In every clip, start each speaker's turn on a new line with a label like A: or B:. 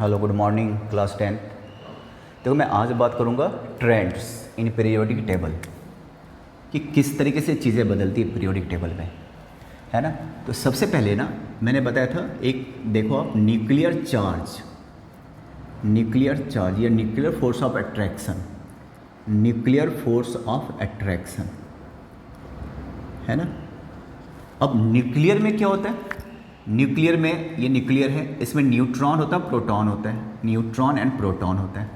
A: Hello good morning class 10। देखो मैं आज बात करूँगा ट्रेंड्स इन पीरियोडिक टेबल कि किस तरीके से चीज़ें बदलती है पीरियोडिक टेबल में, है ना। तो सबसे पहले ना मैंने बताया था एक देखो आप न्यूक्लियर चार्ज या nuclear force of attraction, nuclear force of attraction, है ना। अब न्यूक्लियर में क्या होता है? न्यूक्लियर में ये न्यूक्लियर है, इसमें न्यूट्रॉन होता है, प्रोटॉन होता है, न्यूट्रॉन एंड प्रोटॉन होता है।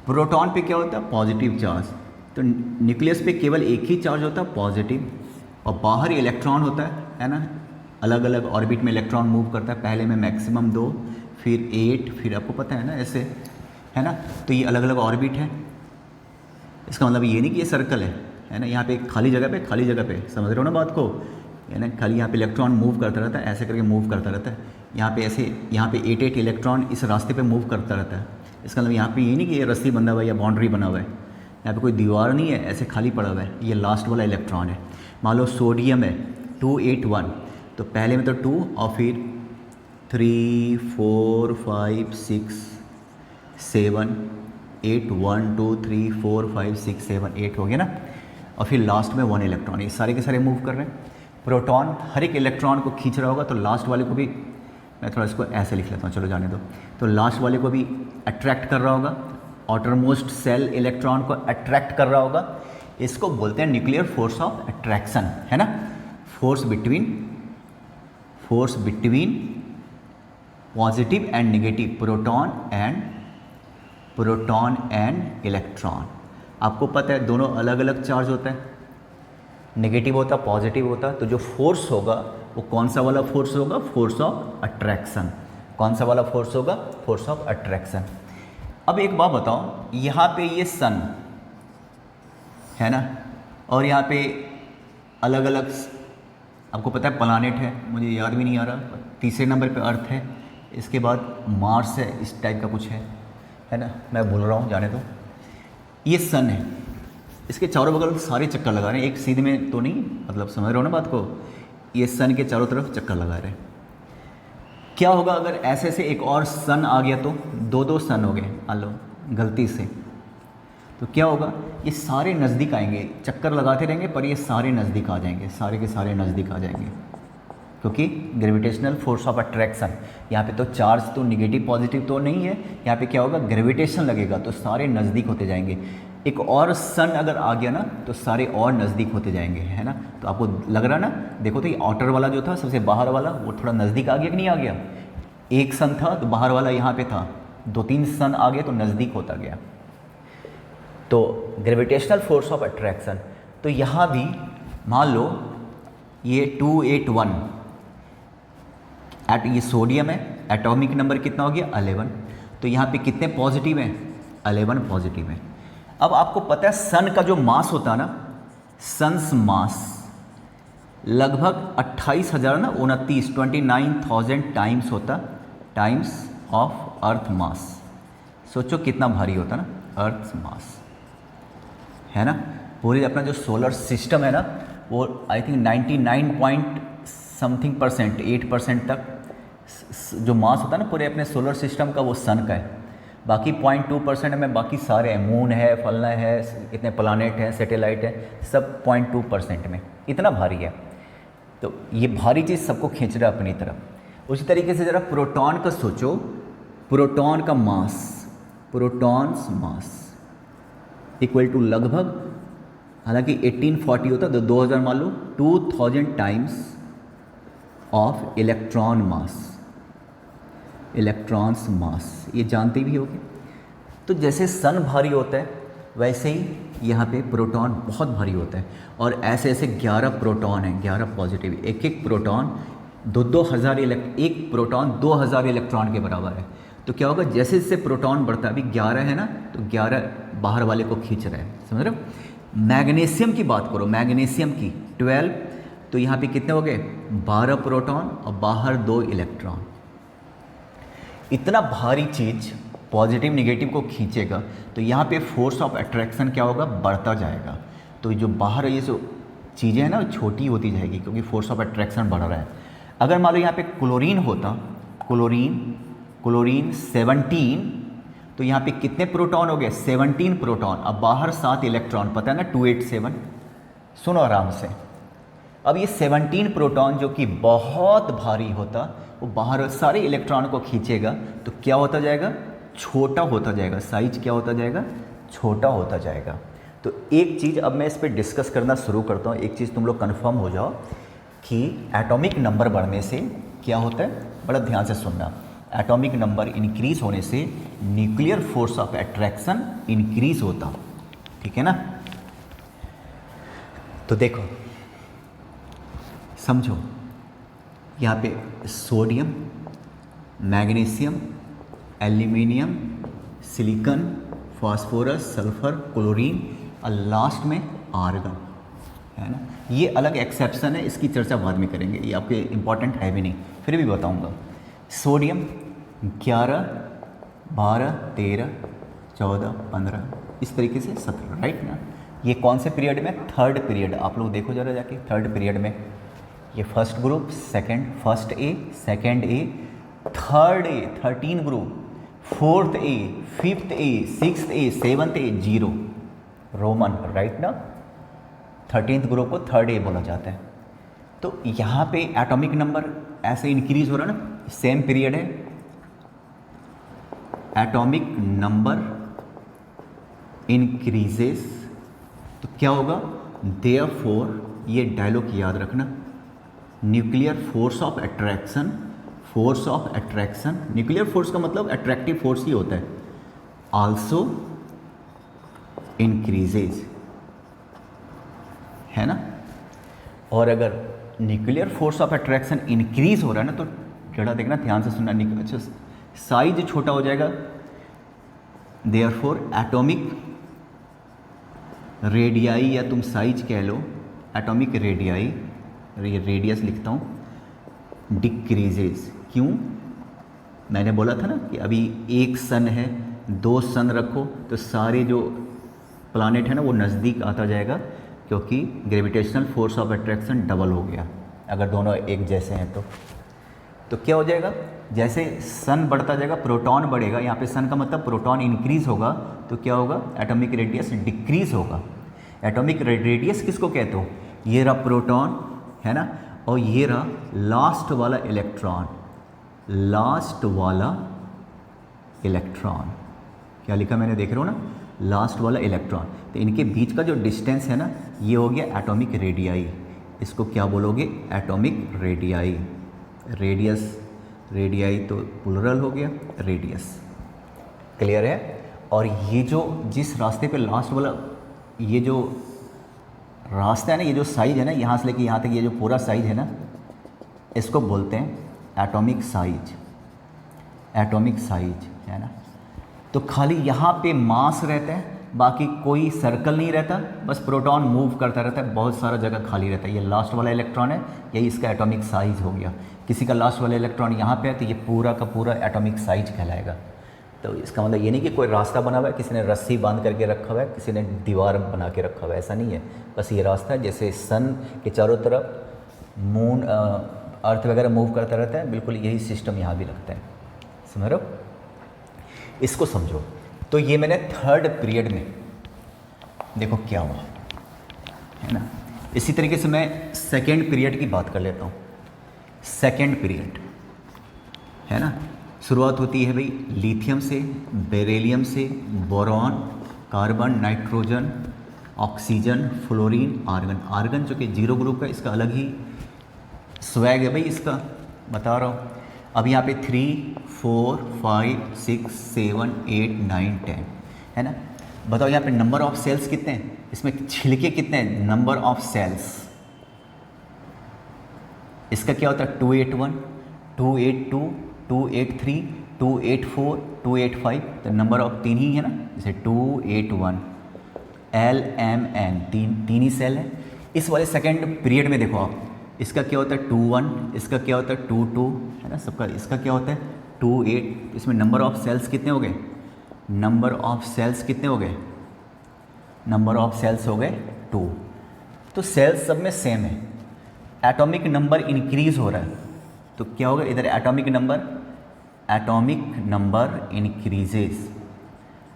A: प्रोटॉन पे क्या होता है? Positive charge. तो न्यूक्लियस पे केवल एक ही चार्ज होता है पॉजिटिव, और बाहर इलेक्ट्रॉन होता है ना। अलग अलग ऑर्बिट में इलेक्ट्रॉन मूव करता है, पहले में मैक्सिमम 2, फिर 8, फिर आपको पता है ना ऐसे, है ना। तो ये अलग अलग ऑर्बिट है। इसका मतलब ये नहीं कि ये सर्कल है ना। यहाँ पे खाली जगह पे समझ रहे हो ना बात को, है ना। खाली यहाँ पे इलेक्ट्रॉन मूव करता रहता है, ऐसे करके मूव करता रहता है। यहाँ पे ऐसे, यहाँ पे 8 इलेक्ट्रॉन इस रास्ते पे मूव करता रहता है। इसका मतलब यहाँ पे ये नहीं कि ये रस्सी बंधा हुआ है या बाउंड्री बना हुआ है, यहाँ पे कोई दीवार नहीं है, ऐसे खाली पड़ा हुआ है। ये लास्ट वाला इलेक्ट्रॉन है। मान लो सोडियम है 281, तो पहले में तो 2 और फिर 3 4 5 6 7 8 1 2 3 4 5 6 7 8 हो गया ना। और फिर लास्ट में 1 इलेक्ट्रॉन, ये सारे के सारे मूव कर रहे हैं। प्रोटॉन हर एक इलेक्ट्रॉन को खींच रहा होगा, तो लास्ट वाले को भी, मैं थोड़ा इसको ऐसे लिख लेता हूँ, चलो जाने दो। तो लास्ट वाले को भी अट्रैक्ट कर रहा होगा, आउटरमोस्ट सेल इलेक्ट्रॉन को अट्रैक्ट कर रहा होगा। इसको बोलते हैं न्यूक्लियर फोर्स ऑफ अट्रैक्शन, है ना। Force between positive and negative, proton and electron. आपको पता है दोनों अलग अलग चार्ज होता है, नेगेटिव होता पॉजिटिव होता। तो जो फोर्स होगा वो कौन सा वाला फोर्स होगा? Force of attraction. कौन सा वाला फोर्स होगा? Force of attraction. अब एक बात बताओ, यहाँ पे ये सन है ना, और यहाँ पे अलग अलग आपको पता है प्लानेट है, मुझे याद भी नहीं आ रहा। तीसरे नंबर पे अर्थ है, इसके बाद मार्स है, इस टाइप का कुछ है ना, मैं भूल रहा हूँ, जाने दो। ये सन है, इसके चारों बगल सारे चक्कर लगा रहे हैं, एक सीधे में तो नहीं, मतलब समझ रहे हो ना बात को। ये सन के चारों तरफ चक्कर लगा रहे हैं। क्या होगा अगर ऐसे से एक और सन आ गया? तो दो सन हो गए मान लो गलती से, तो क्या होगा? ये सारे नज़दीक आएंगे, चक्कर लगाते रहेंगे पर ये सारे नज़दीक आ जाएंगे, सारे के सारे नज़दीक आ जाएंगे, क्योंकि ग्रेविटेशनल फोर्स ऑफ अट्रैक्शन। यहाँ पे तो चार्ज तो निगेटिव पॉजिटिव तो नहीं है, यहाँ पे क्या होगा? ग्रेविटेशन लगेगा, तो सारे नज़दीक होते जाएंगे। एक और सन अगर आ गया ना, तो सारे और नज़दीक होते जाएंगे, है ना। तो आपको लग रहा ना, देखो तो ये आउटर वाला जो था, सबसे बाहर वाला, वो थोड़ा नज़दीक आ गया कि नहीं आ गया? एक सन था तो बाहर वाला यहाँ पे था, 2-3 सन आ गए तो नज़दीक होता गया। तो ग्रेविटेशनल फोर्स ऑफ अट्रैक्शन। तो यहाँ भी मान लो ये 281 ये सोडियम है, एटॉमिक नंबर कितना हो गया? 11। तो यहाँ पे कितने पॉजिटिव हैं? 11 पॉजिटिव हैं। अब आपको पता है सन का जो मास होता है ना, सन्स मास लगभग 29,000 टाइम्स होता, टाइम्स ऑफ अर्थ मास। सोचो कितना भारी होता ना अर्थ मास, है ना। पूरी अपना जो सोलर सिस्टम है ना, वो आई थिंक 99 8% तक जो मास होता है ना पूरे अपने सोलर सिस्टम का, वो सन का है। बाकी 0.2% में बाकी सारे हैं, मून है, फलना है, इतने प्लानेट हैं, सैटेलाइट है, सब 0.2% में। इतना भारी है। तो ये भारी चीज़ सबको खींच रहा है अपनी तरफ। उसी तरीके से ज़रा प्रोटॉन का सोचो, प्रोटॉन का mass, protons mass equal to लगभग, हालांकि 1840 होता तो 2000 मान लो, 2000 times of electron mass, electrons mass, ये जानते भी होगे। तो जैसे सन भारी होता है वैसे ही यहाँ पे प्रोटॉन बहुत भारी होता है। और ऐसे ऐसे 11 प्रोटॉन हैं, 11 पॉजिटिव। एक प्रोटॉन 2,000 एक प्रोटॉन 2000 इलेक्ट्रॉन के बराबर है। तो क्या होगा? जैसे जैसे प्रोटॉन बढ़ता है, अभी 11 है ना, तो 11 बाहर वाले को खींच रहे हैं, समझ रहे हो। मैग्नीशियम की बात करो, मैग्नीशियम की 12, तो यहाँ पे कितने हो गए? 12 प्रोटॉन और बाहर 2 इलेक्ट्रॉन। इतना भारी चीज़ पॉजिटिव निगेटिव को खींचेगा, तो यहाँ पे फोर्स ऑफ अट्रैक्शन क्या होगा? बढ़ता जाएगा। तो जो बाहर ये जो चीज़ें हैं ना, छोटी होती जाएगी, क्योंकि फोर्स ऑफ अट्रैक्शन बढ़ रहा है। अगर मान लो यहाँ पे क्लोरीन होता, क्लोरीन क्लोरीन 17, तो यहाँ पे कितने प्रोटॉन हो गए? 17 प्रोटॉन। अब बाहर 7 इलेक्ट्रॉन, पता है ना 287। सुनो आराम से। अब ये 17 प्रोटॉन जो कि बहुत भारी होता, वो बाहर सारे इलेक्ट्रॉन को खींचेगा, तो क्या होता जाएगा? छोटा होता जाएगा। साइज क्या होता जाएगा? छोटा होता जाएगा। तो एक चीज़ अब मैं इस पर डिस्कस करना शुरू करता हूँ। एक चीज़ तुम लोग कंफर्म हो जाओ कि एटॉमिक नंबर बढ़ने से क्या होता है, बड़ा ध्यान से सुनना। एटॉमिक नंबर इंक्रीज होने से nuclear force of attraction increase होता, ठीक है ना। तो देखो समझो, यहाँ पे sodium, magnesium, aluminium, silicon, phosphorus, sulphur, chlorine और लास्ट में आर्गन, है ना। ये अलग एक्सेप्शन है, इसकी चर्चा बाद में करेंगे, ये आपके इंपॉर्टेंट है भी नहीं, फिर भी बताऊंगा। सोडियम 11, 12, 13, 14, 15, इस तरीके से 17, राइट ना। ये कौन से पीरियड में? Third period. आप लोग देखो जरा जाके, थर्ड पीरियड में ये first group, second, first A, second A, third A, 13 group, fourth A, fifth A, sixth A, seventh A, 0 Roman, right ना। 13th ग्रुप को थर्ड ए बोला जाता है। तो यहाँ पे एटॉमिक नंबर ऐसे इंक्रीज हो रहा है ना, सेम पीरियड है। एटॉमिक नंबर इंक्रीजेस, तो क्या होगा? देयरफॉर, ये डायलॉग याद रखना, nuclear force of attraction, force of attraction, nuclear force का मतलब अट्रैक्टिव फोर्स ही होता है, आल्सो इंक्रीजेज, है ना। और अगर nuclear force of attraction increase हो रहा है ना, तो जरा देखना, ध्यान से सुनना। अच्छा, साइज छोटा हो जाएगा, देयरफॉर एटॉमिक रेडियाई, या तुम साइज कह लो, एटॉमिक रेडियाई, ये रेडियस लिखता हूँ, डिक्रीजेज। क्यों? मैंने बोला था ना कि अभी एक सन है, 2 सन रखो तो सारे जो प्लानेट है ना वो नज़दीक आता जाएगा, क्योंकि gravitational force of attraction double हो गया अगर दोनों एक जैसे हैं तो क्या हो जाएगा? जैसे सन बढ़ता जाएगा प्रोटॉन बढ़ेगा, यहाँ पे सन का मतलब प्रोटॉन इंक्रीज होगा, तो क्या होगा? एटॉमिक रेडियस डिक्रीज होगा। एटॉमिक रेडियस किसको कहते हो? ये रहा प्रोटॉन, है ना, और ये रहा लास्ट वाला इलेक्ट्रॉन, लास्ट वाला इलेक्ट्रॉन। क्या लिखा मैंने, देख रहे हो ना, लास्ट वाला इलेक्ट्रॉन। तो इनके बीच का जो डिस्टेंस है ना, ये हो गया एटॉमिक रेडियाई। इसको क्या बोलोगे? Atomic radii. रेडियस, रेडियाई तो प्लुरल हो गया, रेडियस। क्लियर है? और ये जो जिस रास्ते पे लास्ट वाला, ये जो रास्ता है ना, ये जो साइज है ना, यहाँ से लेके यहाँ तक ये जो पूरा साइज है ना, इसको बोलते हैं एटॉमिक साइज। एटॉमिक साइज, है ना। तो खाली यहाँ पे मास रहता है, बाकी कोई सर्कल नहीं रहता, बस प्रोटॉन मूव करता रहता है, बहुत सारा जगह खाली रहता है। ये लास्ट वाला इलेक्ट्रॉन है, यही इसका एटॉमिक साइज हो गया। किसी का लास्ट वाला इलेक्ट्रॉन यहाँ पे है तो ये पूरा का पूरा एटॉमिक साइज कहलाएगा। तो इसका मतलब ये नहीं कि कोई रास्ता बना हुआ है, किसी ने रस्सी बांध करके रखा हुआ है, किसी ने दीवार बना के रखा हुआ है, ऐसा नहीं है। बस ये रास्ता है, जैसे सन के चारों तरफ मून, अर्थ वगैरह मूव करता रहता है, बिल्कुल यही सिस्टम यहाँ भी लगता है। समझ रहे हो? इसको समझो। तो ये मैंने थर्ड पीरियड में देखो क्या हुआ, है ना। इसी तरीके से मैं सेकेंड पीरियड की बात कर लेता हूँ। सेकेंड पीरियड, है ना, शुरुआत होती है भाई लिथियम से, बेरिलियम से, boron, carbon, nitrogen, oxygen, fluorine, argon. Argon जो कि 0 ग्रुप का, इसका अलग ही स्वैग है भाई, इसका बता रहा हूँ। अब यहाँ पे 3, 4, 5, 6, 7, 8, 9, 10, है ना। बताओ यहाँ पे नंबर ऑफ सेल्स कितने हैं, इसमें छिलके कितने हैं? नंबर ऑफ सेल्स, इसका क्या होता है? 281, 282, 283, 284, 285। तो नंबर ऑफ 3 ही है ना, जैसे 281, LMN, तीन ही सेल है। इस वाले सेकेंड पीरियड में देखो आप, इसका क्या होता है? 21, इसका क्या होता है? 22, है ना, सबका। इसका क्या होता है? 28। इसमें नंबर ऑफ सेल्स कितने हो गए? नंबर ऑफ सेल्स कितने हो गए? नंबर ऑफ सेल्स हो गए 2। तो सेल्स सब में सेम है, एटॉमिक नंबर इंक्रीज हो रहा है, तो क्या होगा? इधर atomic number atomic number increases,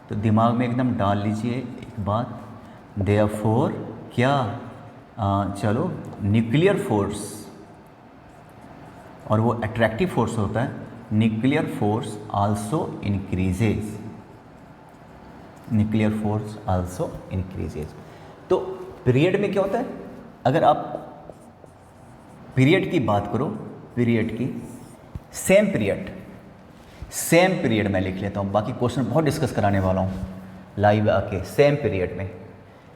A: तो दिमाग में एकदम डाल लीजिए एक बात, देयरफॉर क्या, चलो न्यूक्लियर फोर्स, और वो अट्रैक्टिव फोर्स होता है, nuclear force also increases, nuclear force also increases. तो पीरियड में क्या होता है, अगर आप पीरियड की बात करो, पीरियड की सेम पीरियड मैं लिख लेता हूँ, बाकी क्वेश्चन बहुत डिस्कस कराने वाला हूँ लाइव आके। सेम पीरियड में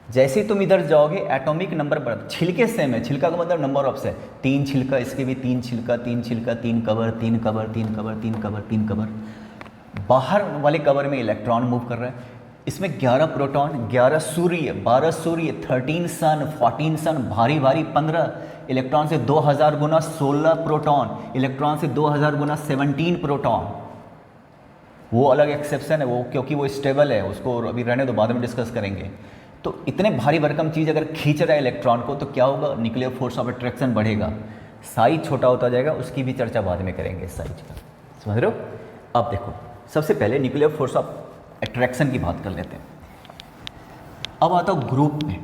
A: जैसे ही तुम इधर जाओगे एटॉमिक नंबर बढ़, छिलके सेम है, छिलका का मतलब नंबर ऑफ से, 3 छिलका, इसके भी 3 छिलका, 3 छिलका, 3 cover, 3 cover, 3 cover, 3 cover, 3 cover, बाहर वाले कवर में इलेक्ट्रॉन मूव कर रहा है, इसमें 11 प्रोटॉन, 11 सूर्य, 12 सूर्य, 13 सन, 14 सन, भारी भारी 15 इलेक्ट्रॉन से 2000 गुना 16 प्रोटॉन, इलेक्ट्रॉन से 2000 गुना 17 प्रोटॉन। वो अलग एक्सेप्शन है वो, क्योंकि वो स्टेबल है, उसको अभी रहने दो, बाद में डिस्कस करेंगे। तो इतने भारी भरकम चीज़ अगर खींच रहा है इलेक्ट्रॉन को, तो क्या होगा, न्यूक्लियर फोर्स ऑफ अट्रैक्शन बढ़ेगा, साइज छोटा होता जाएगा, उसकी भी चर्चा बाद में करेंगे साइज का, समझ रहे हो। अब देखो, सबसे पहले न्यूक्लियर फोर्स ऑफ अट्रैक्शन की बात कर लेते हैं। अब आता हूँ ग्रुप में,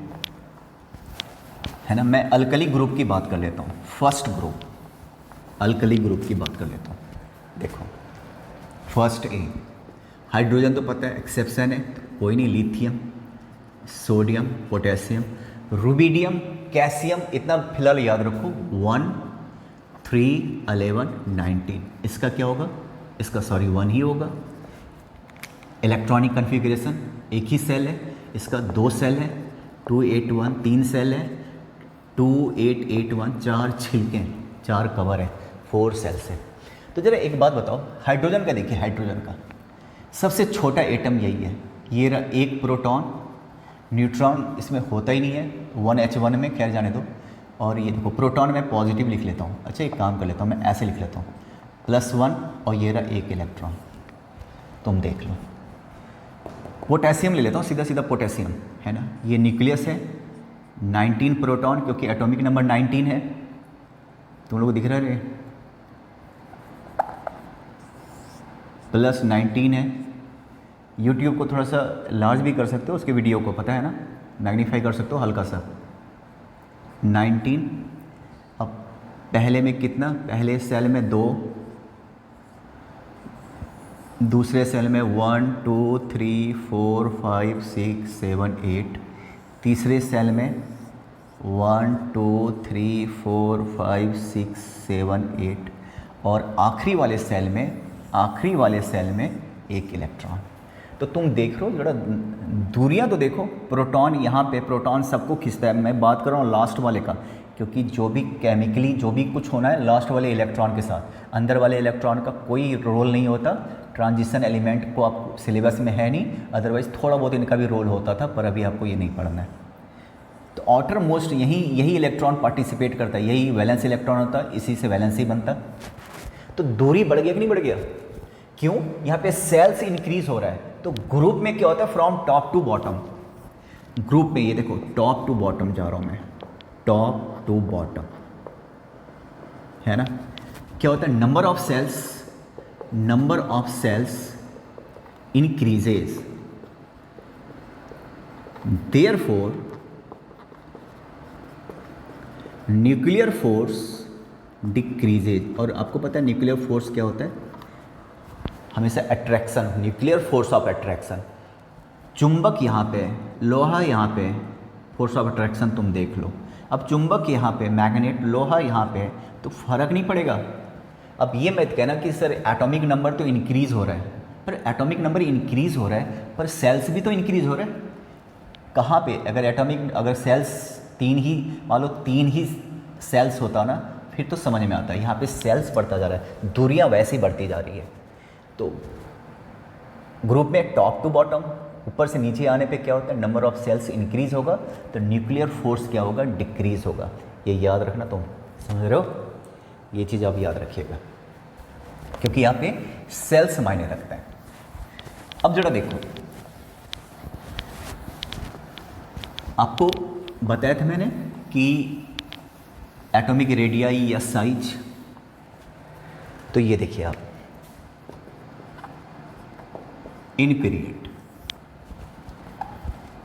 A: है ना, मैं अल्कली ग्रुप की बात कर लेता हूँ, फर्स्ट ग्रुप, अल्कली ग्रुप की बात कर लेता हूँ। देखो फर्स्ट ए, हाइड्रोजन तो पता है एक्सेप्शन है, तो कोई नहीं, lithium, sodium, potassium, rubidium, calcium, इतना फिलहाल याद रखो, 1 3 11 19, इसका क्या होगा, इसका 1 ही होगा। इलेक्ट्रॉनिक कन्फिग्रेशन एक ही सेल है, इसका 2 सेल है, 2 8 1, 3 सेल है, 2 8 8 1, 4 छिलके हैं, 4 कवर है, 4 सेल्स है। तो जरा एक बात बताओ, हाइड्रोजन का देखिए, हाइड्रोजन का सबसे छोटा एटम यही है, ये रहा, एक प्रोटॉन, न्यूट्रॉन इसमें होता ही नहीं है, 1H1 में, खैर जाने दो। और ये देखो प्रोटॉन में पॉजिटिव लिख लेता हूँ, अच्छा एक काम कर लेता हूँ, मैं ऐसे लिख लेता हूँ, +1, और ये रहा एक इलेक्ट्रॉन, तुम देख लो। पोटेशियम ले लेता हूँ, सीधा सीधा पोटेशियम, है ना, ये न्यूक्लियस है, 19 प्रोटॉन, क्योंकि एटॉमिक नंबर 19 है, तुम लोग को दिख रहा है, +19 है। यूट्यूब को थोड़ा सा लार्ज भी कर सकते हो, उसके वीडियो को, पता है ना, मैग्नीफाई कर सकते हो हल्का सा, 19। अब पहले में कितना, पहले सेल में 2, दूसरे सेल में 1 2 3 4 5 6 7 8, तीसरे सेल में 1 2 3 4 5 6 7 8, और आखिरी वाले सेल में एक इलेक्ट्रॉन। तो तुम देख रहे हो, जरा दूरियां तो देखो, प्रोटॉन यहाँ पे, प्रोटॉन सबको खींचता है, मैं बात कर रहा हूँ लास्ट वाले का, क्योंकि जो भी केमिकली जो भी कुछ होना है लास्ट वाले इलेक्ट्रॉन के साथ, अंदर वाले इलेक्ट्रॉन का कोई रोल नहीं होता। ट्रांजिशन एलिमेंट को आप सिलेबस में है नहीं, अदरवाइज थोड़ा बहुत इनका भी रोल होता था, पर अभी आपको ये नहीं पढ़ना है। तो आउटर मोस्ट यही इलेक्ट्रॉन पार्टिसिपेट करता है, यही वैलेंस इलेक्ट्रॉन होता है, इसी से वैलेंस ही बनता। तो दूरी बढ़ गया कि नहीं बढ़ गया, क्यों, यहाँ पे सेल्स इंक्रीज हो रहा है। तो ग्रुप में क्या होता है, from top to bottom, group में ये देखो टॉप टू बॉटम जा रहा हूं मैं, टॉप टू बॉटम, है ना, क्या होता है, number of shells increases, therefore nuclear force decreases. और आपको पता है न्यूक्लियर फोर्स क्या होता है, हमेशा attraction, nuclear force of attraction, चुंबक यहाँ पे, लोहा यहाँ पे, फोर्स ऑफ अट्रैक्शन तुम देख लो। अब चुंबक यहाँ पे, मैग्नेट, लोहा यहाँ पे, तो फर्क नहीं पड़ेगा। अब ये मत कहना कि सर एटॉमिक नंबर तो इंक्रीज़ हो रहा है, पर एटॉमिक नंबर इंक्रीज़ हो रहा है, पर सेल्स भी तो इंक्रीज़ हो रहा है। कहाँ पे, अगर सेल्स 3 ही, मान लो 3 ही सेल्स होता ना, फिर तो समझ में आता है। यहाँ पे सेल्स बढ़ता जा रहा है, दूरियाँ वैसे ही बढ़ती जा रही है। तो ग्रुप में टॉप टू बॉटम, ऊपर से नीचे आने पे क्या होता है, नंबर ऑफ सेल्स इंक्रीज होगा, तो न्यूक्लियर फोर्स क्या होगा, डिक्रीज होगा। ये याद रखना, तुम समझ रहे हो, ये चीज़ आप याद रखिएगा, क्योंकि यहाँ पे सेल्स मायने रखता है। अब जरा देखो, आपको बताया था मैंने कि एटॉमिक रेडियाई या साइज, तो ये देखिए आप, in period,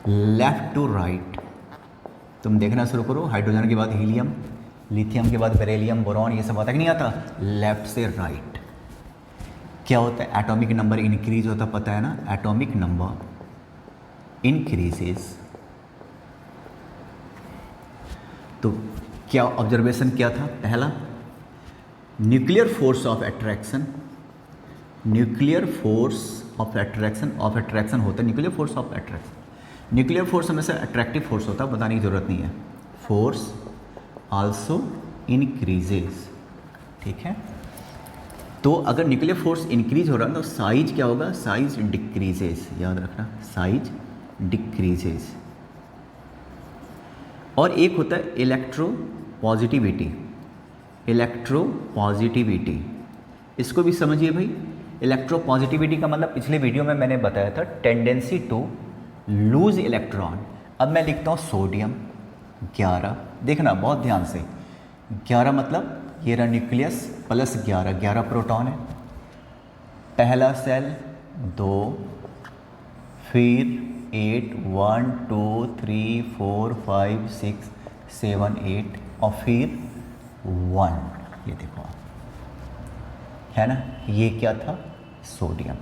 A: left to right. तुम देखना शुरू करो, हाइड्रोजन के बाद हीलियम, लिथियम के बाद बेरिलियम, बोरॉन, ये सब आता कि नहीं आता, लेफ्ट से राइट। क्या होता है, एटॉमिक नंबर इंक्रीज होता, पता है ना, एटॉमिक नंबर इंक्रीजेस। तो क्या ऑब्जर्वेशन क्या था, पहला nuclear force of attraction, nuclear force of attraction होता है, nuclear force of attraction, nuclear force हमेशा अट्रैक्टिव फोर्स होता है, बताने की जरूरत नहीं है। फोर्स आल्सो इंक्रीजेज, ठीक है। तो अगर न्यूक्लियर फोर्स इंक्रीज हो रहा है तो साइज क्या होगा, साइज डिक्रीजेज, याद रखना, साइज डिक्रीजेज। और एक होता है इलेक्ट्रो पॉजिटिविटी, इलेक्ट्रो पॉजिटिविटी, इसको भी समझिए भाई। इलेक्ट्रो पॉजिटिविटी का मतलब पिछले वीडियो में मैंने बताया था, टेंडेंसी टू लूज इलेक्ट्रॉन। अब मैं लिखता हूँ सोडियम 11, देखना बहुत ध्यान से, 11 मतलब ये रहा न्यूक्लियस प्लस 11, 11 प्रोटॉन है, पहला सेल 2, फिर 8, 1 2 3 4 5 6 7 8 और फिर 1, ये देखो है ना, ये क्या था, सोडियम।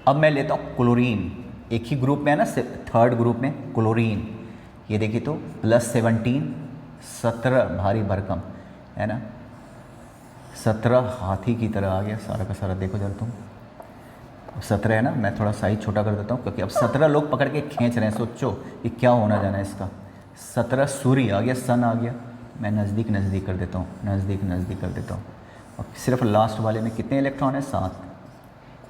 A: अब मैं लेता हूँ क्लोरीन, एक ही ग्रुप में है ना, थर्ड ग्रुप में क्लोरीन, ये देखिए तो +17, 17 भारी भरकम है ना, 17 हाथी की तरह आ गया सारा का सारा, देखो जरा तुम, 17 है ना, मैं थोड़ा साइज छोटा कर देता हूँ क्योंकि अब 17 लोग पकड़ के खींच रहे हैं, सोचो कि क्या होना जाना है इसका। 17 सूर्य आ गया, सन आ गया, मैं नज़दीक नज़दीक कर देता हूँ, नज़दीक नज़दीक कर देता हूँ। और सिर्फ लास्ट वाले में कितने इलेक्ट्रॉन है, 7,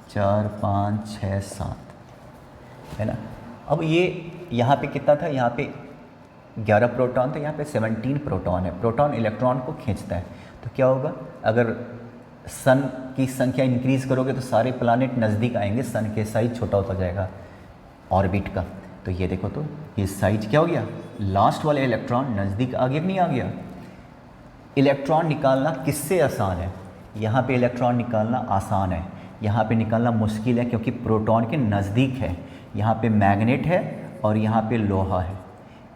A: 4 5 6 7 है ना। अब ये यहाँ पे कितना था, यहाँ पे 11 प्रोटॉन था, यहाँ पे 17 प्रोटॉन है। प्रोटॉन इलेक्ट्रॉन को खींचता है, तो क्या होगा, अगर सन की संख्या इंक्रीज़ करोगे तो सारे प्लानेट नज़दीक आएंगे, सन के साइज छोटा होता जाएगा ऑर्बिट का। तो ये देखो तो ये साइज क्या हो गया, लास्ट वाले इलेक्ट्रॉन नज़दीक आ गया, नहीं आ गया। इलेक्ट्रॉन निकालना किससे आसान है, यहाँ पे इलेक्ट्रॉन निकालना आसान है, यहाँ पे निकालना मुश्किल है क्योंकि प्रोटॉन के नज़दीक है। यहाँ पे मैग्नेट है और यहाँ पे लोहा है,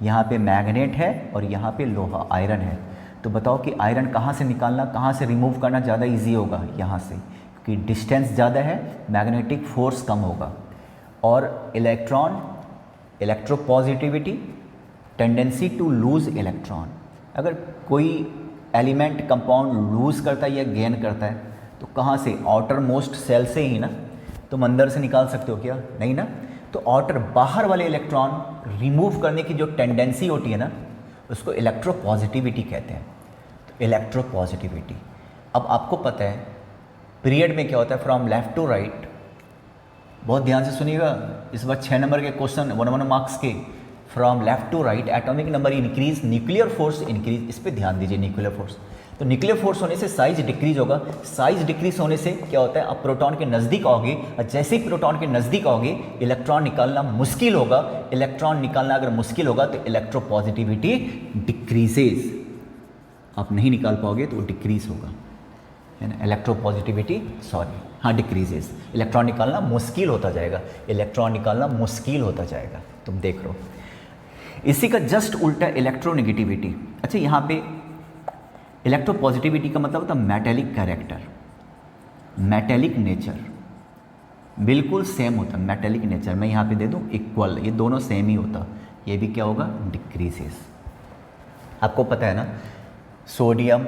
A: यहाँ पे मैग्नेट है और यहाँ पे लोहा आयरन है। तो बताओ कि आयरन कहाँ से निकालना, कहाँ से रिमूव करना ज़्यादा इजी होगा, यहाँ से, क्योंकि डिस्टेंस ज़्यादा है, मैग्नेटिक फोर्स कम होगा। और electron, electropositivity, tendency to lose electron. अगर कोई एलिमेंट कंपाउंड लूज़ करता है या गेन करता है तो कहाँ से, आउटर मोस्ट सेल से ही ना, तुम अंदर से निकाल सकते हो क्या, नहीं ना। तो आउटर बाहर वाले इलेक्ट्रॉन रिमूव करने की जो टेंडेंसी होती है ना, उसको इलेक्ट्रो पॉजिटिविटी कहते हैं। तो इलेक्ट्रो पॉजिटिविटी, अब आपको पता है पीरियड में क्या होता है, फ्रॉम लेफ्ट टू राइट, बहुत ध्यान से सुनिएगा, इस बार 6 नंबर के क्वेश्चन 1 मार्क्स के, from left to right atomic number increase, nuclear force increase, इस पर ध्यान दीजिए, न्यूक्लियर फोर्स। तो न्यूक्लियर फोर्स होने से साइज डिक्रीज होगा, साइज डिक्रीज होने से क्या होता है, अब प्रोटॉन के नज़दीक आओगे, और जैसे ही प्रोटॉन के नज़दीक आओगे इलेक्ट्रॉन निकालना मुश्किल होगा। इलेक्ट्रॉन निकालना अगर मुश्किल होगा तो इलेक्ट्रो पॉजिटिविटी डिक्रीजेज, आप नहीं निकाल पाओगे तो वो डिक्रीज होगा, है ना। इलेक्ट्रो पॉजिटिविटी, सॉरी, हाँ, डिक्रीजेज, इलेक्ट्रॉन निकालना मुश्किल होता जाएगा, इलेक्ट्रॉन निकालना मुश्किल होता जाएगा, तुम देख रहे हो। इसी का जस्ट उल्टा इलेक्ट्रोनेगेटिविटी। अच्छा, यहाँ पे इलेक्ट्रो पॉजिटिविटी का मतलब होता है मेटेलिक कैरेक्टर, मेटेलिक नेचर, बिल्कुल सेम होता है मेटेलिक नेचर। मैं यहाँ पे दे दूँ इक्वल, ये दोनों सेम ही होता, ये भी क्या होगा, डिक्रीजेस। आपको पता है ना, सोडियम,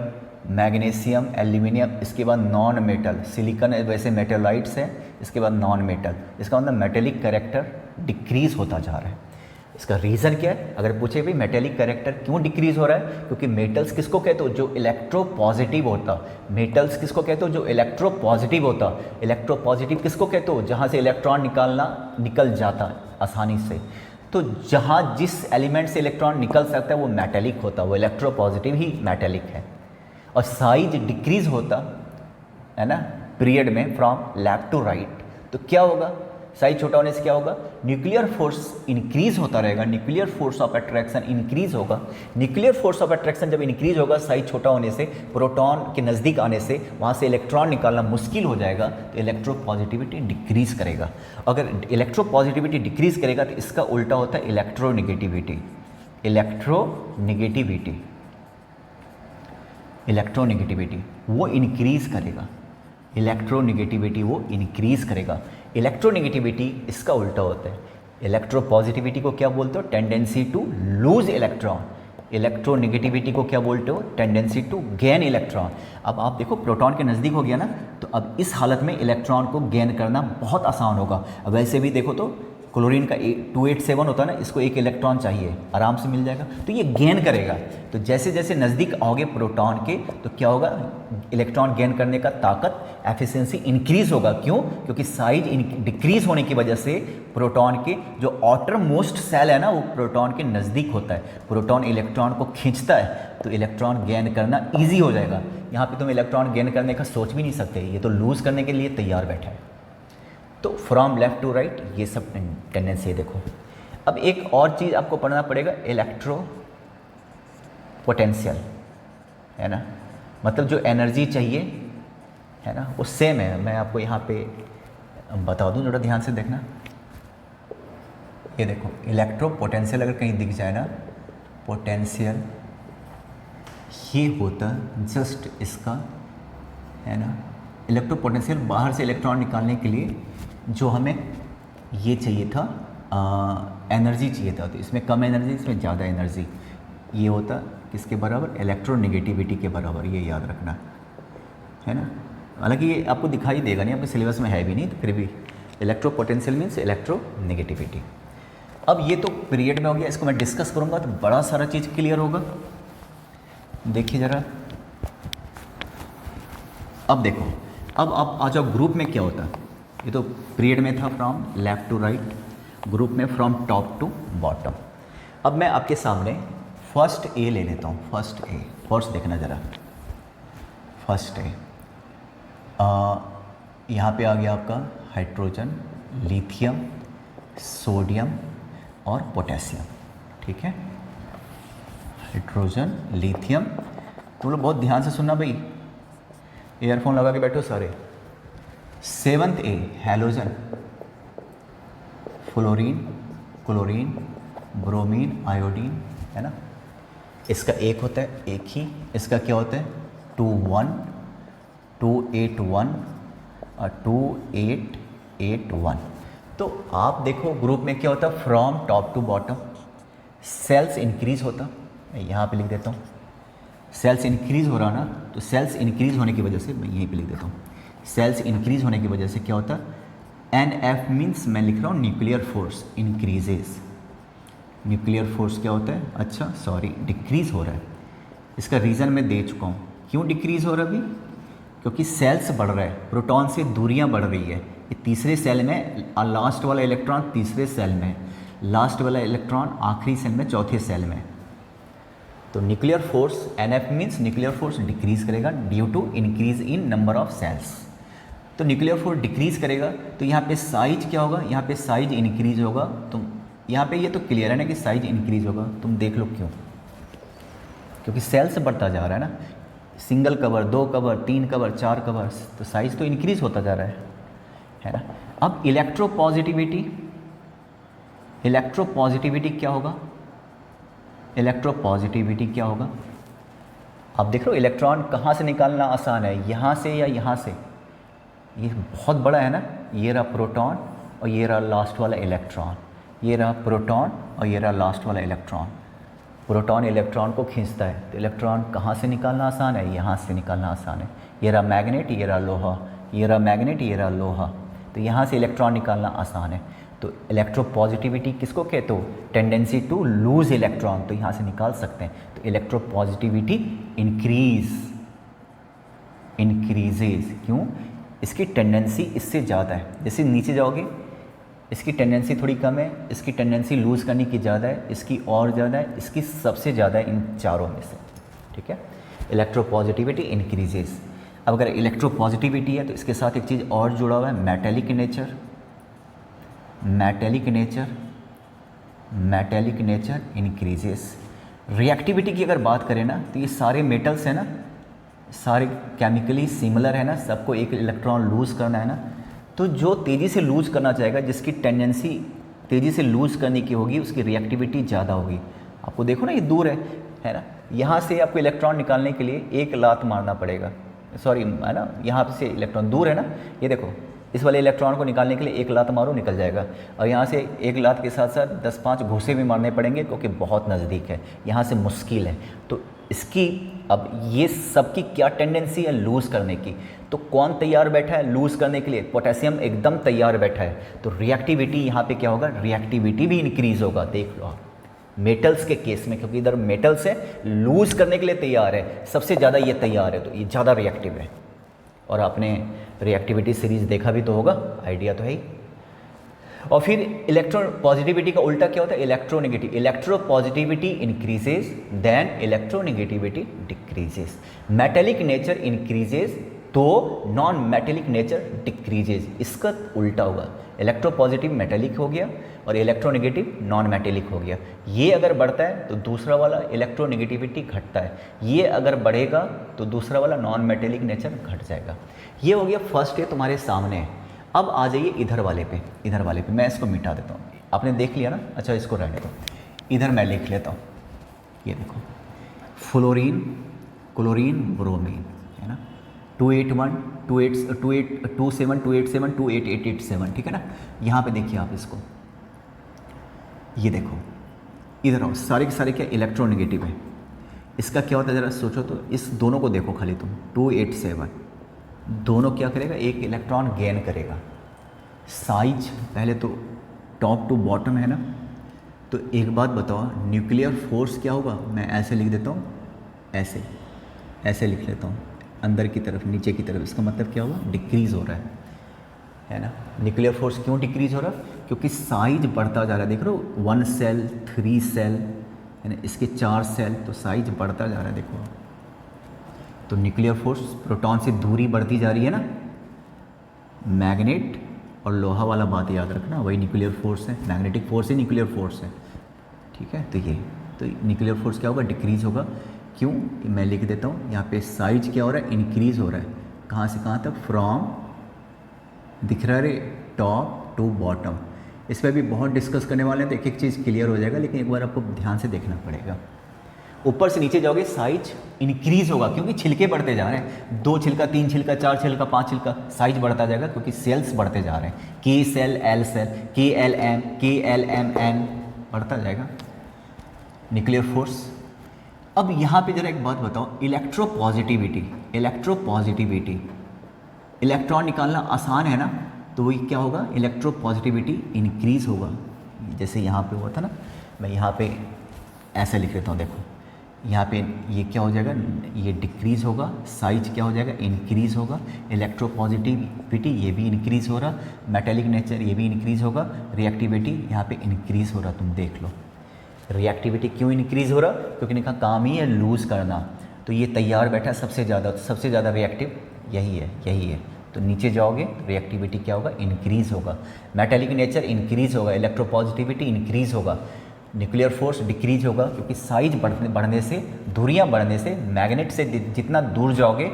A: मैग्नीशियम, एल्यूमिनियम, इसके बाद नॉन मेटल, सिलिकॉन वैसे मेटेलाइट्स है, इसके बाद नॉन मेटल, इसका मतलब मेटेलिक कैरेक्टर डिक्रीज होता जा रहा है। इसका रीज़न क्या है, अगर पूछे भाई मेटेलिक कैरेक्टर क्यों डिक्रीज हो रहा है, क्योंकि मेटल्स किसको कहते हो, जो इलेक्ट्रो पॉजिटिव होता, मेटल्स किसको कहते हो, जो इलेक्ट्रो पॉजिटिव होता, इलेक्ट्रो पॉजिटिव किसको कहते हो, जहाँ से इलेक्ट्रॉन निकल जाता आसानी से। तो जहाँ जिस एलिमेंट से इलेक्ट्रॉन निकल सकता है वो मेटेलिक होता, वो इलेक्ट्रो पॉजिटिव ही मेटेलिक है। और साइज डिक्रीज होता है ना पीरियड में फ्रॉम लेफ्ट टू राइट, तो क्या होगा, साइज छोटा होने से क्या होगा, न्यूक्लियर फोर्स इंक्रीज होता रहेगा, nuclear force of attraction increase होगा। न्यूक्लियर फोर्स ऑफ अट्रैक्शन जब इंक्रीज होगा साइज छोटा होने से, प्रोटॉन के नज़दीक आने से वहाँ से इलेक्ट्रॉन निकालना मुश्किल हो जाएगा, तो इलेक्ट्रोपॉजिटिविटी डिक्रीज करेगा। अगर इलेक्ट्रोपॉजिटिविटी डिक्रीज करेगा तो इसका उल्टा होता है इलेक्ट्रोनेगेटिविटी। इलेक्ट्रोनेगेटिविटी वो इंक्रीज करेगा, इलेक्ट्रोनेगेटिविटी वो इंक्रीज करेगा। इलेक्ट्रोनेगेटिविटी इसका उल्टा होता है। इलेक्ट्रोपॉजिटिविटी को क्या बोलते हो, tendency to lose electron. Electronegativity को क्या बोलते हो, टेंडेंसी टू गेन इलेक्ट्रॉन। अब आप देखो प्रोटॉन के नज़दीक हो गया ना, तो अब इस हालत में इलेक्ट्रॉन को गेन करना बहुत आसान होगा। अब वैसे भी देखो तो क्लोरीन का 287 होता है ना, इसको एक इलेक्ट्रॉन चाहिए, आराम से मिल जाएगा, तो ये गेन करेगा। तो जैसे जैसे नज़दीक आओगे प्रोटॉन के, तो क्या होगा, इलेक्ट्रॉन गेन करने का ताकत, एफिशिएंसी इंक्रीज होगा। क्यों? क्योंकि साइज डिक्रीज होने की वजह से प्रोटॉन के जो आउटर मोस्ट सेल है ना, वो प्रोटॉन के नज़दीक होता है। प्रोटॉन इलेक्ट्रॉन को खींचता है, तो इलेक्ट्रॉन गेन करना ईजी हो जाएगा। यहाँ पे तुम इलेक्ट्रॉन गेन करने का सोच भी नहीं सकते, ये तो लूज़ करने के लिए तैयार बैठा है। तो फ्रॉम लेफ्ट टू राइट ये सब टेंडेंसी है। देखो अब एक और चीज़ आपको पढ़ना पड़ेगा, इलेक्ट्रो पोटेंशियल, है ना, मतलब जो एनर्जी चाहिए, है ना, वो सेम है। मैं आपको यहाँ पे बता दूँ, थोड़ा ध्यान से देखना। ये देखो इलेक्ट्रो पोटेंशियल अगर कहीं दिख जाए ना, पोटेंशियल ये होता जस्ट इसका, है ना, इलेक्ट्रो पोटेंशियल बाहर से इलेक्ट्रॉन निकालने के लिए जो हमें ये चाहिए था, एनर्जी चाहिए था, तो इसमें कम एनर्जी, इसमें ज़्यादा एनर्जी, ये होता किसके बराबर, इलेक्ट्रोनेगेटिविटी के बराबर। ये याद रखना, है ना। हालांकि ये आपको दिखाई देगा नहीं, आपके सिलेबस में है भी नहीं, तो फिर भी इलेक्ट्रो पोटेंशियल मीन्स इलेक्ट्रोनेगेटिविटी। अब ये तो पीरियड में हो गया, इसको मैं डिस्कस करूँगा तो बड़ा सारा चीज़ क्लियर होगा। देखिए ज़रा, अब देखो, अब आप आ जाओ ग्रुप में क्या होता है। ये तो पीरियड में था from left to right, group में फ्रॉम टॉप टू बॉटम। अब मैं आपके सामने फर्स्ट ए ले लेता हूँ। फर्स्ट ए, फर्स्ट देखना ज़रा, फर्स्ट ए, यहाँ पे आ गया आपका हाइड्रोजन, लिथियम, सोडियम और पोटेशियम, ठीक है। हाइड्रोजन, लिथियम, तुम लोग बहुत ध्यान से सुनना भाई, ईयरफोन लगा के बैठो सारे। 7th A halogen, fluorine, chlorine, bromine, iodine, है ना। इसका एक होता है एक ही, इसका क्या होता है 2 1 281 और 2881। तो आप देखो ग्रुप में क्या होता है, from top to bottom shells increase होता, यहाँ पे लिख देता हूँ, सेल्स इंक्रीज हो रहा ना, तो सेल्स इंक्रीज होने की वजह से मैं यहीं पे लिख देता हूँ, सेल्स इंक्रीज होने की वजह से क्या होता है, NF मीन्स मैं लिख रहा हूँ nuclear force increases. Nuclear force क्या होता है, अच्छा सॉरी, डिक्रीज हो रहा है। इसका रीज़न मैं दे चुका हूँ, क्यों डिक्रीज हो रहा है अभी, क्योंकि सेल्स बढ़ रहा है, प्रोटॉन से दूरियाँ बढ़ रही है। ये तीसरे सेल में, लास्ट वाला इलेक्ट्रॉन तीसरे सेल में, लास्ट वाला इलेक्ट्रॉन आखिरी सेल में, चौथे सेल में। तो nuclear force NF means nuclear force decrease करेगा due to increase in number of cells. तो न्यूक्लियर फोर्स डिक्रीज करेगा, तो यहाँ पे साइज क्या होगा, यहाँ पे साइज इंक्रीज होगा। तुम यहाँ पे ये तो क्लियर है ना कि साइज इंक्रीज होगा, तुम देख लो क्यों, क्योंकि सेल्स बढ़ता जा रहा है ना, single cover, 2 cover, 3 cover, 4 cover, तो साइज तो इंक्रीज होता जा रहा है ना। अब इलेक्ट्रोपॉजिटिविटी, इलेक्ट्रोपॉजिटिविटी क्या होगा, इलेक्ट्रोपॉजिटिविटी क्या होगा, आप देख रहे हो इलेक्ट्रॉन कहाँ से निकालना आसान है, यहाँ से या यहाँ से, ये बहुत बड़ा है ना, ये रहा प्रोटॉन और ये रहा लास्ट वाला इलेक्ट्रॉन, ये रहा प्रोटॉन और ये रहा लास्ट वाला इलेक्ट्रॉन। प्रोटॉन इलेक्ट्रॉन को खींचता है, तो इलेक्ट्रॉन कहाँ से निकालना आसान है, यहाँ से निकालना आसान है। ये रहा मैग्नेट, ये रहा लोहा, ये रहा मैग्नेट, ये रहा लोहा, तो यहाँ से इलेक्ट्रॉन निकालना आसान है। तो इलेक्ट्रोपॉजिटिविटी किसको कहते हो, टेंडेंसी टू लूज इलेक्ट्रॉन, तो यहाँ से निकाल सकते हैं। तो इलेक्ट्रोपॉजिटिविटी इंक्रीजेज, क्यों, इसकी टेंडेंसी इससे ज़्यादा है। जैसे नीचे जाओगे इसकी टेंडेंसी थोड़ी कम है, इसकी टेंडेंसी लूज़ करने की ज़्यादा है, इसकी और ज़्यादा है, इसकी सबसे ज़्यादा है इन चारों में से, ठीक है। Electropositivity increases. अब अगर इलेक्ट्रोपॉजिटिविटी है तो इसके साथ एक चीज़ और जुड़ा हुआ है, metallic nature. Metallic nature increases. Reactivity की अगर बात करें ना तो ये सारे मेटल्स हैं ना, सारे केमिकली सिमिलर है ना, सबको एक इलेक्ट्रॉन लूज़ करना है ना, तो जो तेज़ी से लूज़ करना चाहेगा, जिसकी टेंडेंसी तेज़ी से लूज़ करने की होगी, उसकी रिएक्टिविटी ज़्यादा होगी। आपको देखो ना ये दूर है ना, यहाँ से आपको इलेक्ट्रॉन निकालने के लिए एक लात मारना पड़ेगा, सॉरी है ना, यहाँ से इलेक्ट्रॉन दूर है ना, ये देखो इस वाले इलेक्ट्रॉन को निकालने के लिए एक लात मारो निकल जाएगा, और यहाँ से एक लात के साथ साथ 10-5 घूंसे भी मारने पड़ेंगे क्योंकि बहुत नज़दीक है, यहाँ से मुश्किल है। तो इसकी अब ये सब की क्या टेंडेंसी है लूज़ करने की, तो कौन तैयार बैठा है लूज़ करने के लिए, पोटेशियम एकदम तैयार बैठा है, तो रिएक्टिविटी यहाँ पे क्या होगा, रिएक्टिविटी भी इंक्रीज़ होगा। देख लो आप मेटल्स के केस में, क्योंकि इधर मेटल्स है लूज़ करने के लिए तैयार है, सबसे ज़्यादा ये तैयार है, तो ये ज़्यादा रिएक्टिव है। और आपने रिएक्टिविटी सीरीज देखा भी तो होगा, आइडिया तो है ही। और फिर इलेक्ट्रो पॉजिटिविटी का उल्टा क्या होता है, electronegative. Electropositivity increases then electronegativity decreases. Metallic nature increases तो नॉन मेटेलिक नेचर डिक्रीजेज, इसका उल्टा होगा। इलेक्ट्रो पॉजिटिव मेटेलिक हो गया और इलेक्ट्रोनेगेटिव नॉन मेटेलिक हो गया। ये अगर बढ़ता है तो दूसरा वाला इलेक्ट्रोनेगेटिविटी घटता है, ये अगर बढ़ेगा तो दूसरा वाला नॉन मेटेलिक नेचर घट जाएगा। ये हो गया फर्स्ट, ये तुम्हारे सामने है। अब आ जाइए इधर वाले पे, मैं इसको मिटा देता हूँ। आपने देख लिया ना, अच्छा इसको रहने दो, इधर मैं लिख लेता हूँ। ये देखो फ्लोरीन, क्लोरीन, ब्रोमीन, है ना, 281 28 28 27 287 28887, ठीक है ना। यहाँ पे देखिए आप इसको, ये देखो इधर आओ, सारे के सारे क्या इलेक्ट्रोनेगेटिव है। इसका क्या होता है ज़रा सोचो तो, इस दोनों को देखो खाली तुम, 287 दोनों क्या करेगा, एक इलेक्ट्रॉन गेन करेगा। साइज पहले तो टॉप टू बॉटम है ना, तो एक बात बताओ न्यूक्लियर फोर्स क्या होगा, मैं ऐसे लिख देता हूँ, ऐसे लिख लेता हूँ, अंदर की तरफ नीचे की तरफ, इसका मतलब क्या होगा, डिक्रीज़ हो रहा है ना। न्यूक्लियर फोर्स क्यों डिक्रीज़ हो रहा है, क्योंकि साइज बढ़ता जा रहा है। देख रहे हो 1 सेल 3 सेल है ना, इसके 4 सेल, तो साइज बढ़ता जा रहा है। देखो तो न्यूक्लियर फोर्स, प्रोटॉन से दूरी बढ़ती जा रही है ना, मैग्नेट और लोहा वाला बात याद रखना, वही न्यूक्लियर फोर्स है, मैग्नेटिक फोर्स ही न्यूक्लियर फोर्स है, ठीक है। तो न्यूक्लियर फोर्स क्या होगा, डिक्रीज़ होगा। क्यों, मैं लिख देता हूँ यहाँ पे, साइज क्या हो रहा है, इंक्रीज़ हो रहा है। कहाँ से कहाँ तक, फ्रॉम, दिख रहा है टॉप टू बॉटम। इस पर भी बहुत डिस्कस करने वाले हैं, तो एक एक चीज़ क्लियर हो जाएगा, लेकिन एक बार आपको ध्यान से देखना पड़ेगा। ऊपर से नीचे जाओगे साइज इंक्रीज़ होगा, क्योंकि छिलके बढ़ते जा रहे हैं, 2 छिलका 3 छिलका 4 छिलका 5 छिलका, साइज बढ़ता जाएगा क्योंकि सेल्स बढ़ते जा रहे हैं। के सेल, एल सेल, के एल एम एन बढ़ता जाएगा न्यूक्लियर फोर्स। अब यहाँ पे जरा एक बात बताओ, इलेक्ट्रोपॉजिटिविटी, इलेक्ट्रॉन निकालना आसान है ना, तो वही क्या होगा, इलेक्ट्रोपॉजिटिविटी इंक्रीज़ होगा। जैसे यहाँ पे हुआ था ना, मैं यहाँ पे ऐसे लिख लेता हूँ, देखो यहाँ पे ये क्या हो जाएगा, ये डिक्रीज़ होगा, साइज क्या हो जाएगा, इंक्रीज़ होगा। इलेक्ट्रोपॉजिटिविटी ये भी इंक्रीज़ हो रहा, मेटेलिक नेचर ये भी इंक्रीज़ होगा, रिएक्टिविटी यहाँ पे इंक्रीज़ हो रहा। तुम देख लो रिएक्टिविटी क्यों इंक्रीज़ हो रहा, क्योंकि इनका काम ही है लूज़ करना, तो ये तैयार बैठा है सबसे ज़्यादा रिएक्टिव यही है। तो नीचे जाओगे तो रिएक्टिविटी क्या होगा, इंक्रीज़ होगा, मेटेलिक नेचर इंक्रीज़ होगा, इलेक्ट्रोपॉजिटिविटी इंक्रीज़ होगा, न्यूक्लियर फोर्स डिक्रीज होगा, क्योंकि साइज बढ़ने से, दूरियां बढ़ने से, मैग्नेट से जितना दूर जाओगे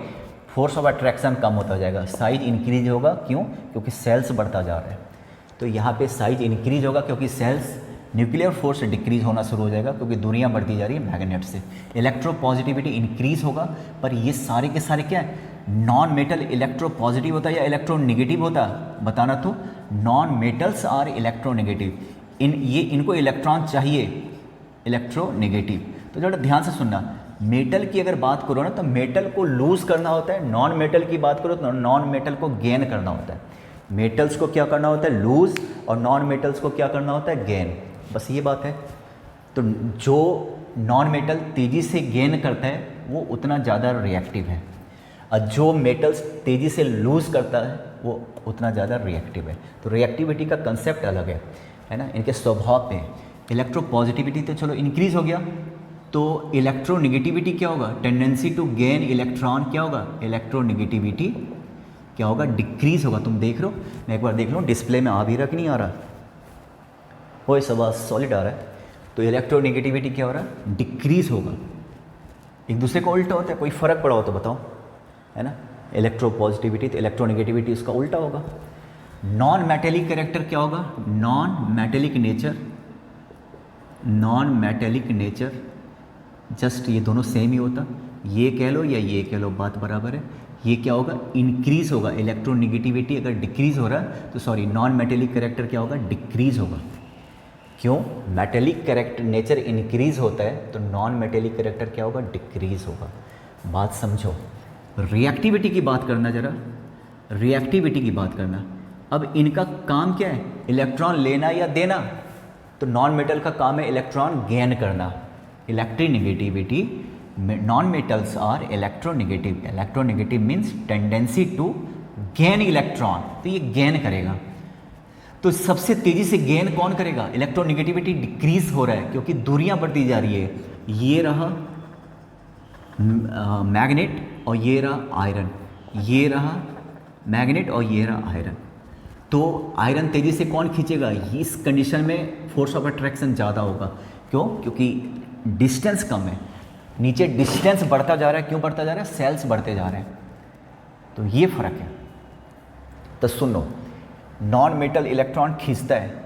A: फोर्स ऑफ अट्रैक्शन कम होता जाएगा, साइज इंक्रीज होगा। क्यों, क्योंकि सेल्स बढ़ता जा रहा है। तो यहाँ पे साइज इंक्रीज होगा क्योंकि सेल्स, न्यूक्लियर फोर्स डिक्रीज होना शुरू हो जाएगा क्योंकि दूरियां बढ़ती जा रही है मैग्नेट से। इलेक्ट्रोपॉजिटिविटी इंक्रीज होगा, पर ये सारे के सारे क्या है, नॉन मेटल इलेक्ट्रोपॉजिटिव होता है या इलेक्ट्रोनेगेटिव होता है, बताना। तो नॉन मेटल्स आर इलेक्ट्रोनेगेटिव, इनको इलेक्ट्रॉन चाहिए, इलेक्ट्रोनेगेटिव। तो जरा ध्यान से सुनना, मेटल की अगर बात करो ना तो मेटल को लूज़ करना होता है, नॉन मेटल की बात करो तो नॉन मेटल को गेन करना होता है। मेटल्स को क्या करना होता है, लूज़, और नॉन मेटल्स को क्या करना होता है, गेन, बस ये बात है। तो जो नॉन मेटल तेज़ी से गेन करता है वो उतना ज़्यादा रिएक्टिव है, और जो मेटल्स तेज़ी से लूज़ करता है वो उतना ज़्यादा रिएक्टिव है। तो रिएक्टिविटी का कंसेप्ट अलग है ना, इनके स्वभाव पे। इलेक्ट्रोपॉजिटिविटी तो चलो इंक्रीज़ हो गया, तो इलेक्ट्रोनेगेटिविटी क्या होगा, टेंडेंसी टू गेन इलेक्ट्रॉन क्या होगा, इलेक्ट्रोनेगेटिविटी क्या होगा, डिक्रीज़ होगा। तुम देख रहे हो, मैं एक बार देख लूँ डिस्प्ले में आ भी रहा कि नहीं आ रहा, वो सब सॉलिड आ रहा है, तो इलेक्ट्रोनेगेटिविटी क्या हो रहा है, डिक्रीज होगा। एक दूसरे को उल्टा होता है, कोई फ़र्क पड़ा हो तो बताओ, है ना। इलेक्ट्रो पॉजिटिविटी तो इलेक्ट्रोनेगेटिविटी उसका उल्टा होगा। नॉन मेटेलिक कैरेक्टर क्या होगा, non metallic nature, non metallic nature, just ये दोनों सेम ही होता, ये कह लो या ये कह लो, बात बराबर है। ये क्या होगा, इंक्रीज होगा। इलेक्ट्रोनेगेटिविटी अगर डिक्रीज हो रहा है तो सॉरी नॉन मेटेलिक कैरेक्टर क्या होगा, डिक्रीज होगा। क्यों, मेटेलिक कैरेक्टर नेचर इंक्रीज होता है तो नॉन मेटेलिक कैरेक्टर क्या होगा, डिक्रीज होगा। बात समझो। रिएक्टिविटी की बात करना जरा, रिएक्टिविटी की बात करना। अब इनका काम क्या है, इलेक्ट्रॉन लेना या देना, तो नॉन मेटल का काम है इलेक्ट्रॉन गेन करना। Electronegativity, non metals are electronegative. Electronegative means tendency to gain electron, तो ये गेन करेगा। तो सबसे तेजी से गेन कौन करेगा, इलेक्ट्रोनेगेटिविटी डिक्रीज हो रहा है क्योंकि दूरियां बढ़ती जा रही है। ये रहा मैग्नेट और ये रहा आयरन, ये रहा मैग्नेट और ये रहा आयरन। तो आयरन तेजी से कौन खींचेगा, इस कंडीशन में फोर्स ऑफ अट्रैक्शन ज़्यादा होगा। क्यों, क्योंकि डिस्टेंस कम है, नीचे डिस्टेंस बढ़ता जा रहा है। क्यों बढ़ता जा रहा है, सेल्स बढ़ते जा रहे हैं, तो ये फर्क है। तो सुनो, नॉन मेटल इलेक्ट्रॉन खींचता है,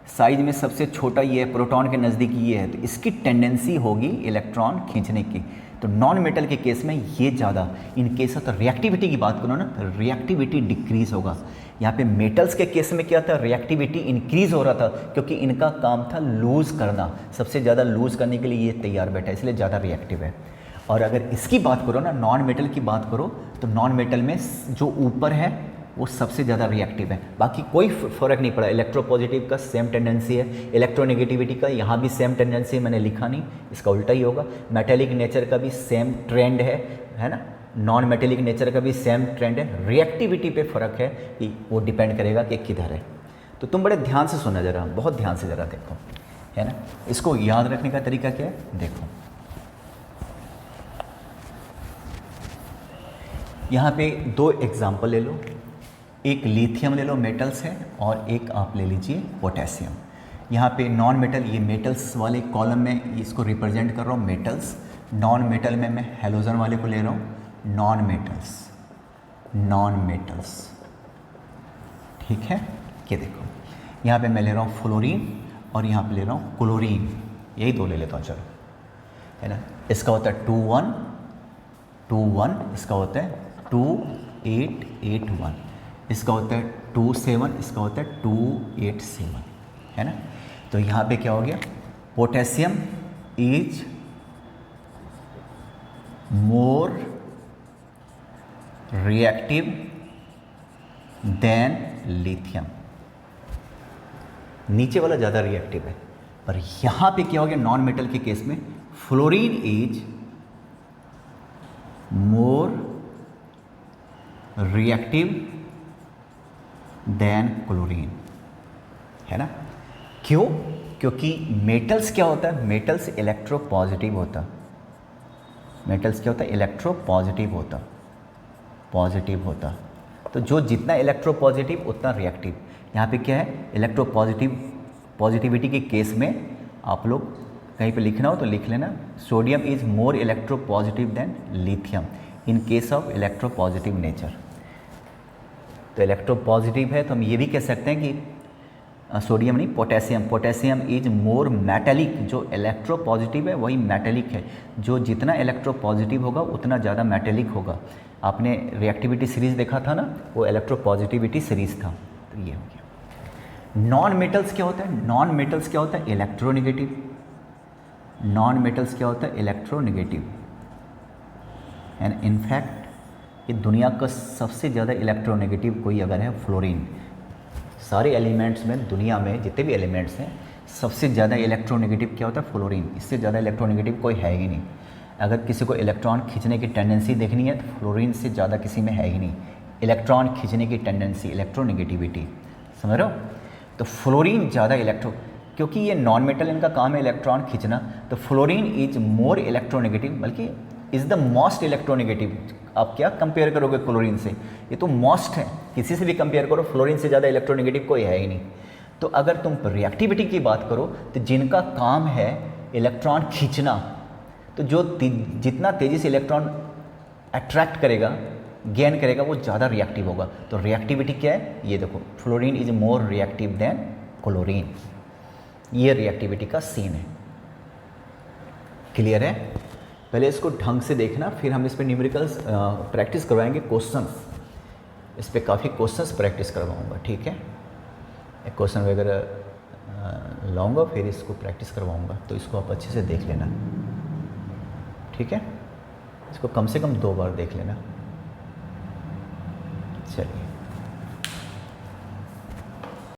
A: साइज में सबसे छोटा ये है, प्रोटॉन के नज़दीक ये है, तो इसकी टेंडेंसी होगी इलेक्ट्रॉन खींचने की। तो नॉन मेटल के केस में ये ज़्यादा, इन केस तो रिएक्टिविटी की बात करो ना, तो रिएक्टिविटी डिक्रीज होगा। यहाँ पे मेटल्स के केस में क्या था, रिएक्टिविटी इंक्रीज हो रहा था क्योंकि इनका काम था लूज करना, सबसे ज़्यादा लूज करने के लिए ये तैयार बैठा है, इसलिए ज़्यादा रिएक्टिव है। और अगर इसकी बात करो ना, नॉन मेटल की बात करो, तो नॉन मेटल में जो ऊपर है वो सबसे ज़्यादा रिएक्टिव है। बाकी कोई फ़र्क नहीं पड़ा। इलेक्ट्रोपॉजिटिव का सेम टेंडेंसी है, इलेक्ट्रोनेगेटिविटी का यहाँ भी सेम टेंडेंसी है, मैंने लिखा नहीं, इसका उल्टा ही होगा। मेटेलिक नेचर का भी सेम ट्रेंड है ना, नॉन मेटेलिक नेचर का भी सेम ट्रेंड है। रिएक्टिविटी पे फ़र्क है कि वो डिपेंड करेगा कि किधर है। तो तुम बड़े ध्यान से सुनना जरा, बहुत ध्यान से ज़रा देखो, है ना। इसको याद रखने का तरीका क्या है, देखो यहाँ पे दो एग्जाम्पल ले लो, एक लिथियम ले लो, मेटल्स है, और एक आप ले लीजिए पोटेशियम। यहाँ पे नॉन मेटल, ये मेटल्स वाले कॉलम में इसको रिप्रेजेंट कर रहा हूँ मेटल्स, नॉन मेटल में मैं हेलोजन वाले को ले रहा हूँ नॉन मेटल्स, नॉन मेटल्स, ठीक है। ये देखो यहाँ पे मैं ले रहा हूँ फ्लोरीन और यहाँ पे ले रहा हूँ क्लोरीन, यही दो ले लेता हूँ, चलो, है ना। इसका होता है 2 1, इसका होता है 2 8 8 1, इसका होता है 2 7, इसका होता है 2 8 7, है ना। तो यहाँ पे क्या हो गया, potassium is more reactive than lithium, नीचे वाला ज़्यादा रिएक्टिव है। पर यहाँ पे क्या हो गया, नॉन मेटल के केस में fluorine is more reactive than chlorine, है ना। क्यों, क्योंकि मेटल्स क्या होता है, मेटल्स इलेक्ट्रो पॉजिटिव होता, मेटल्स क्या होता है, इलेक्ट्रो पॉजिटिव होता, पॉजिटिव होता। तो जो जितना इलेक्ट्रो पॉजिटिव उतना रिएक्टिव। यहाँ पे क्या है, इलेक्ट्रो पॉजिटिविटी के केस में आप लोग कहीं पे लिखना हो तो लिख लेना, sodium is more electropositive than lithium in case of electropositive nature. तो इलेक्ट्रो पॉजिटिव है तो हम ये भी कह सकते हैं कि सोडियम नहीं, potassium, potassium is more metallic, जो इलेक्ट्रो पॉजिटिव है वही मेटेलिक है, जो जितना इलेक्ट्रो पॉजिटिव होगा उतना ज़्यादा मेटेलिक होगा। आपने रिएक्टिविटी सीरीज़ देखा था ना, वो इलेक्ट्रो पॉजिटिविटी सीरीज़ था। तो ये हो गया। नॉन मेटल्स क्या होता है, नॉन मेटल्स क्या होता है, इलेक्ट्रोनेगेटिव। नॉन मेटल्स क्या होता है, इलेक्ट्रोनेगेटिव। एंड इनफैक्ट ये दुनिया का सबसे ज़्यादा इलेक्ट्रोनेगेटिव कोई अगर है, फ्लोरीन। सारे एलिमेंट्स में, दुनिया में जितने भी एलिमेंट्स हैं, सबसे ज़्यादा इलेक्ट्रोनेगेटिव क्या होता है, फ्लोरीन। इससे ज़्यादा इलेक्ट्रोनेगेटिव कोई है ही नहीं। अगर किसी को इलेक्ट्रॉन खींचने की टेंडेंसी देखनी है तो फ्लोरीन से ज़्यादा किसी में है ही नहीं। इलेक्ट्रॉन खींचने की टेंडेंसी, इलेक्ट्रोनेगेटिविटी, समझ रहे हो। तो फ्लोरीन ज़्यादा क्योंकि ये नॉन मेटल, इनका काम है इलेक्ट्रॉन खींचना, तो फ्लोरीन इज मोर इलेक्ट्रोनेगेटिव, बल्कि इज़ द मोस्ट इलेक्ट्रोनेगेटिव। आप क्या कंपेयर करोगे क्लोरीन से, ये तो मोस्ट है, किसी से भी कंपेयर करो, फ्लोरीन से ज़्यादा इलेक्ट्रोनेगेटिव कोई है ही नहीं। तो अगर तुम रिएक्टिविटी की बात करो तो जिनका काम है इलेक्ट्रॉन खींचना, तो जो जितना तेज़ी से इलेक्ट्रॉन अट्रैक्ट करेगा, गेन करेगा, वो ज़्यादा रिएक्टिव होगा। तो रिएक्टिविटी क्या है, ये देखो, fluorine is more reactive than chlorine. ये रिएक्टिविटी का सीन है। क्लियर है? पहले इसको ढंग से देखना, फिर हम इस पर न्यूमेरिकल्स प्रैक्टिस करवाएंगे, क्वेश्चंस। इस पर काफ़ी क्वेश्चंस प्रैक्टिस करवाऊंगा, ठीक है? एक क्वेश्चन वगैरह लाऊंगा, फिर इसको प्रैक्टिस करवाऊंगा, तो इसको आप अच्छे से देख लेना, ठीक है? इसको कम से कम 2 बार देख लेना। चलिए।